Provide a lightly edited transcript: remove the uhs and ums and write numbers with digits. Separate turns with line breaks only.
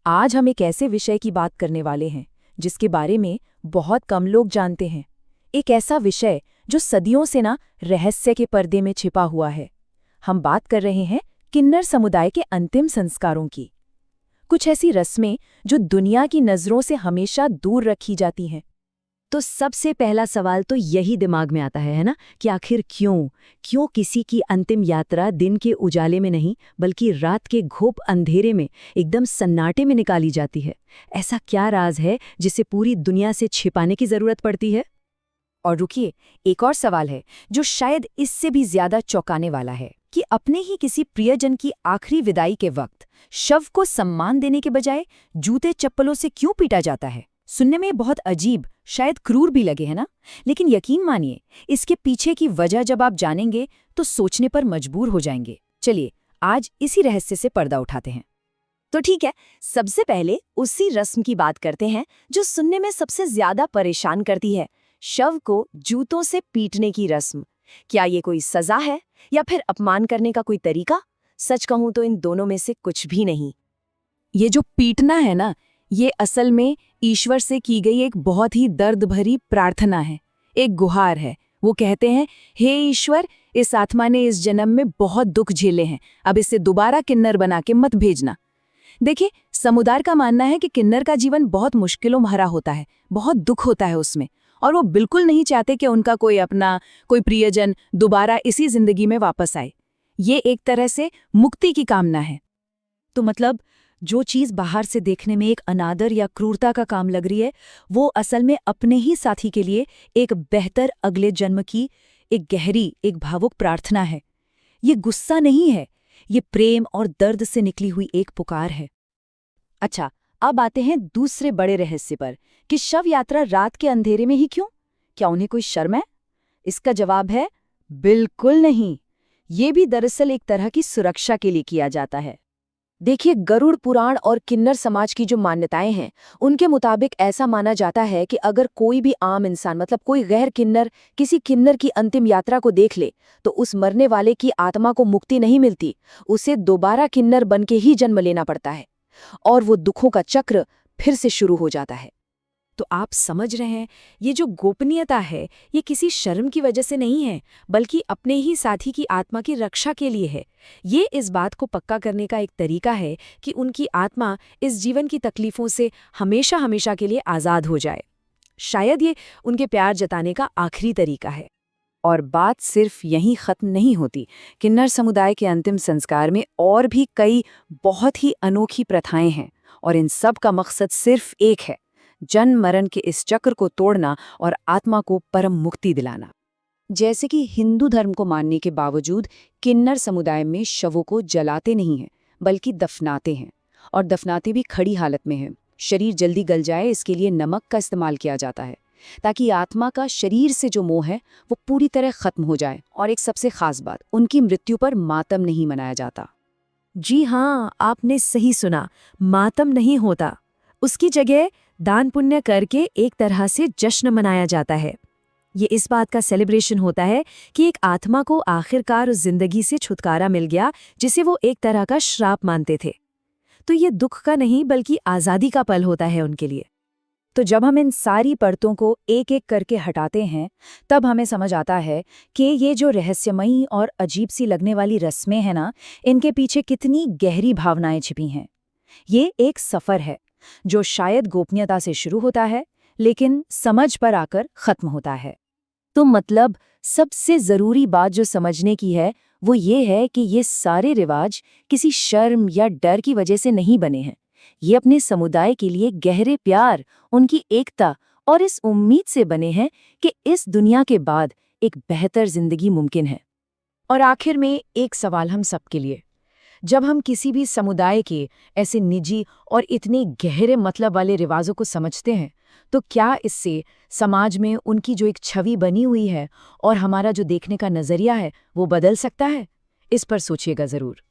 आज हम एक ऐसे विषय की बात करने वाले हैं जिसके बारे में बहुत कम लोग जानते हैं। एक ऐसा विषय जो सदियों से रहस्य के पर्दे में छिपा हुआ है। हम बात कर रहे हैं किन्नर समुदाय के अंतिम संस्कारों की। कुछ ऐसी रस्में जो दुनिया की नज़रों से हमेशा दूर रखी जाती हैं।
तो सबसे पहला सवाल तो यही दिमाग में आता है ना, कि आखिर क्यों किसी की अंतिम यात्रा दिन के उजाले में नहीं बल्कि रात के घोप अंधेरे में एकदम सन्नाटे में निकाली जाती है। ऐसा क्या राज है जिसे पूरी दुनिया से छिपाने की जरूरत पड़ती है?
और रुकिए, एक और सवाल है जो शायद इससे भी ज्यादा चौंकाने वाला है कि अपने ही किसी प्रियजन की आखिरी विदाई के वक्त शव को सम्मान देने के बजाय जूते चप्पलों से क्यों पीटा जाता है। सुनने में बहुत अजीब, शायद क्रूर भी लगे, है ना? लेकिन यकीन मानिए, इसके पीछे की वजह जब आप जानेंगे तो सोचने पर मजबूर हो जाएंगे। चलिए आज इसी रहस्य से पर्दा उठाते हैं।
तो ठीक है, सबसे पहले उसी रस्म की बात करते हैं जो सुनने में सबसे ज्यादा परेशान करती है, शव को जूतों से पीटने की रस्म। क्या ये कोई सजा है या फिर अपमान करने का कोई तरीका? सच कहूं तो इन दोनों में से कुछ भी नहीं।
ये जो पीटना है ना, ये असल में ईश्वर से की गई एक बहुत ही दर्द भरी प्रार्थना है, एक गुहार है। वो कहते हैं, हे ईश्वर, इस आत्मा ने इस जन्म में बहुत दुख झेले हैं, अब इसे दोबारा किन्नर बना के मत भेजना। देखिए, समुदाय का मानना है कि किन्नर का जीवन बहुत मुश्किलों भरा होता है, बहुत दुख होता है उसमें, और वो बिल्कुल नहीं चाहते कि उनका कोई प्रियजन दोबारा इसी जिंदगी में वापस आए। ये एक तरह से मुक्ति की कामना है।
तो मतलब जो चीज़ बाहर से देखने में एक अनादर या क्रूरता का काम लग रही है, वो असल में अपने ही साथी के लिए एक बेहतर अगले जन्म की एक गहरी, एक भावुक प्रार्थना है। ये गुस्सा नहीं है, ये प्रेम और दर्द से निकली हुई एक पुकार है। अच्छा, अब आते हैं दूसरे बड़े रहस्य पर कि शव यात्रा रात के अंधेरे में ही क्यों? क्या उन्हें कोई शर्म है? इसका जवाब है बिल्कुल नहीं। ये भी दरअसल एक तरह की सुरक्षा के लिए किया जाता है। देखिए, गरुड़ पुराण और किन्नर समाज की जो मान्यताएं हैं, उनके मुताबिक ऐसा माना जाता है कि अगर कोई भी आम इंसान, मतलब कोई गैर किन्नर, किसी किन्नर की अंतिम यात्रा को देख ले तो उस मरने वाले की आत्मा को मुक्ति नहीं मिलती, उसे दोबारा किन्नर बन के ही जन्म लेना पड़ता है और वो दुखों का चक्र फिर से शुरू हो जाता है। तो आप समझ रहे हैं, ये जो गोपनीयता है, ये किसी शर्म की वजह से नहीं है, बल्कि अपने ही साथी की आत्मा की रक्षा के लिए है। ये इस बात को पक्का करने का एक तरीका है कि उनकी आत्मा इस जीवन की तकलीफों से हमेशा हमेशा के लिए आज़ाद हो जाए। शायद ये उनके प्यार जताने का आखिरी तरीका है। और बात सिर्फ यहीं खत्म नहीं होती। किन्नर समुदाय के अंतिम संस्कार में और भी कई बहुत ही अनोखी प्रथाएं हैं, और इन सब का मकसद सिर्फ एक है, जन्म मरण के इस चक्र को तोड़ना और आत्मा को परम मुक्ति दिलाना। जैसे कि हिंदू धर्म को मानने के बावजूद किन्नर समुदाय में शवों को जलाते नहीं हैं, बल्कि दफनाते हैं, और दफनाते भी खड़ी हालत में हैं। शरीर जल्दी गल जाए, इसके लिए नमक का इस्तेमाल किया जाता है, ताकि आत्मा का शरीर से जो मोह है वो पूरी तरह खत्म हो जाए। और एक सबसे खास बात, उनकी मृत्यु पर मातम नहीं मनाया जाता। जी हाँ, आपने सही सुना, मातम नहीं होता। उसकी जगह दान पुण्य करके एक तरह से जश्न मनाया जाता है। ये इस बात का सेलिब्रेशन होता है कि एक आत्मा को आखिरकार उस जिंदगी से छुटकारा मिल गया जिसे वो एक तरह का श्राप मानते थे। तो ये दुख का नहीं बल्कि आज़ादी का पल होता है उनके लिए। तो जब हम इन सारी परतों को एक एक करके हटाते हैं, तब हमें समझ आता है कि ये जो रहस्यमयी और अजीब सी लगने वाली रस्में हैं ना, इनके पीछे कितनी गहरी भावनाएं छिपी हैं। ये एक सफ़र है जो शायद गोपनीयता से शुरू होता है, लेकिन समझ पर आकर खत्म होता है। तो मतलब सबसे ज़रूरी बात जो समझने की है वो ये है कि ये सारे रिवाज किसी शर्म या डर की वजह से नहीं बने हैं। ये अपने समुदाय के लिए गहरे प्यार, उनकी एकता और इस उम्मीद से बने हैं कि इस दुनिया के बाद एक बेहतर जिंदगी मुमकिन है। और आखिर में एक सवाल हम सबके लिए, जब हम किसी भी समुदाय के ऐसे निजी और इतने गहरे मतलब वाले रिवाजों को समझते हैं, तो क्या इससे समाज में उनकी जो एक छवि बनी हुई है और हमारा जो देखने का नज़रिया है वो बदल सकता है? इस पर सोचिएगा ज़रूर।